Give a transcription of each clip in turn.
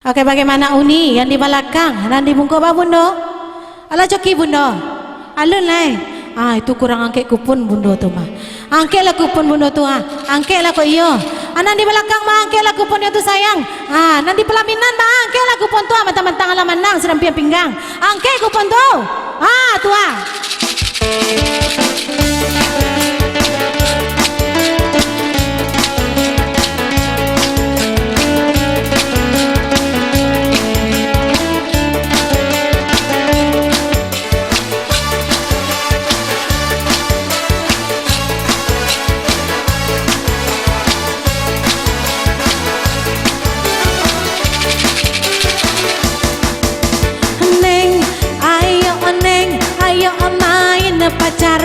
Oke, bagaimana Uni yang di belakang? Nanti bungkuk apa bundo? Ala coki bundo. Alun lah. Itu kurang angket kupon bundo tu mah. Angket lah kupon bundo tu Angket lah ko iyo. Nanti belakang mah angket lah kuponnya tu sayang. Nanti pelaminan mah angket lah kupon tu mentang-mentang ala menang serampian pinggang. Angket kupon tu. Tu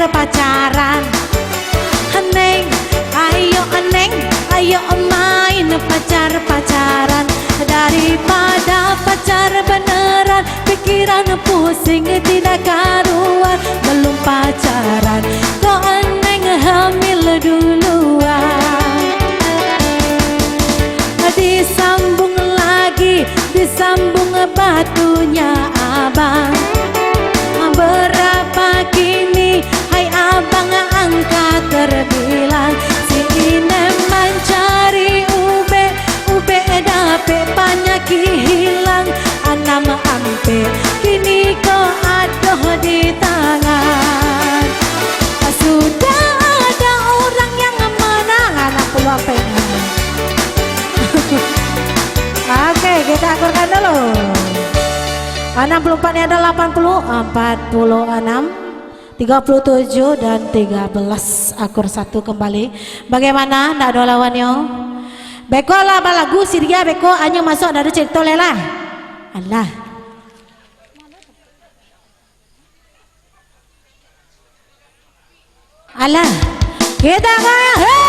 pacaran Neng, ayo main pacaran daripada pacar beneran, pikiran pusing tidak karuan. Belum pacaran kok Neng hamil duluan. Disambung batunya abang. Berapa kini hai abang angkat terbilang. Si Inem mencari ube dapet banyak hilang. Anam ampe kini kau aduh di tangan. Sudah ada orang yang menang. Anak peluang pengen. Oke, kita akurkan dulu. 64 ini ada 80, 46, 37 dan 13. Akur 1 kembali. Bagaimana? Ndak ada lawannya. Beko lah lagu Syria beko hanya masuk dari cerita lelah. Allah. Allah. Kita kayak hey.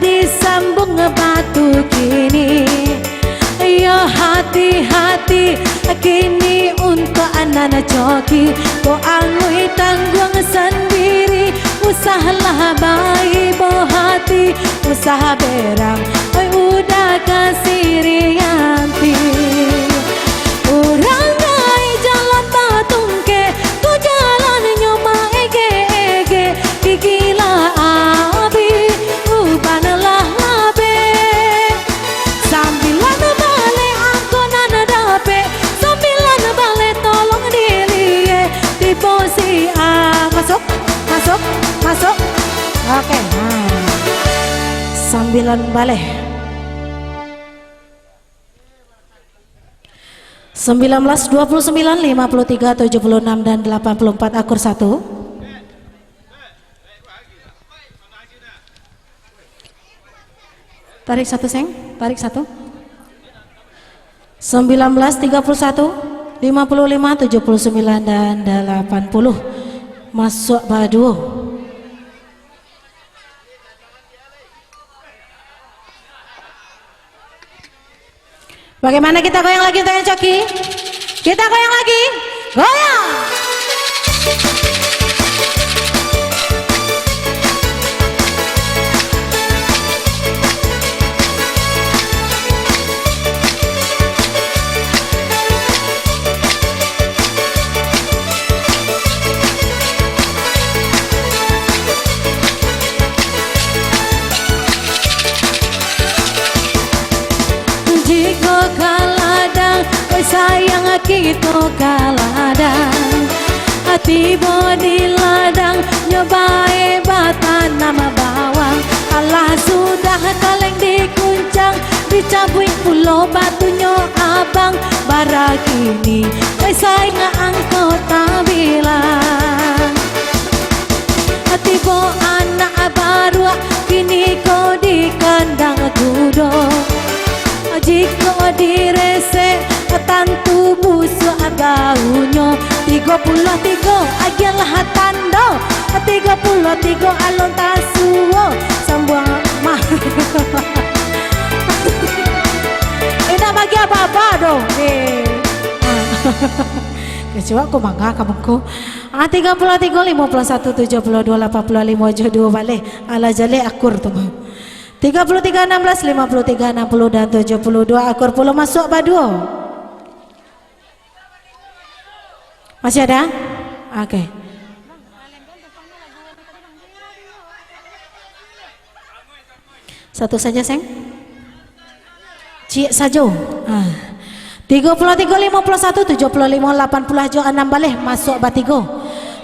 Disambung batu kini. Ya hati-hati kini untuk anak coki. Kau angui tanggung sendiri. Usahalah baik hati. Usaha berang udah kasih rianti. Orang naik jalan batungke, tu jalan nyoma ege gila abi. Ubanalah labe sambilan balik angkonan dape. Sambilan balik tolong dilie di posisi masuk. Oke, sambilan balik 19, 29, 53, 76 dan 84. Akur 1. Tarik 1 seng, tarik 1. 19, 31, 55, 79 dan 80. Masuk badu. Bagaimana kita goyang lagi tanya coki? Kita goyang lagi. Goyang. Sayang kita kaladang, hati bodi ladang, nyobae batan nama bawang. Allah sudah kaleng dikuncang, dicabuin pulau batunya abang. Bara kini sayang angkot bilang. Hati bo anak baru kini kau di kandang kudo. Jika direse tantu busuk baunya, 33 agilah tando 33 alun tasuo sambuang mah nak bagi apa-apa dong kecuali aku mangga kamu ku 33 51 72 85 jodoh balik ala jale akur tu mah 33 16 53 60 dan 72 akur puluh masuk baduo masih ada? Oke. Satu saja seng Cik saja 33 51 75 80 jo 6 balik masuk batigo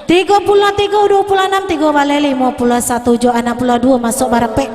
33 26 3 balik 51 jo 62 masuk barapek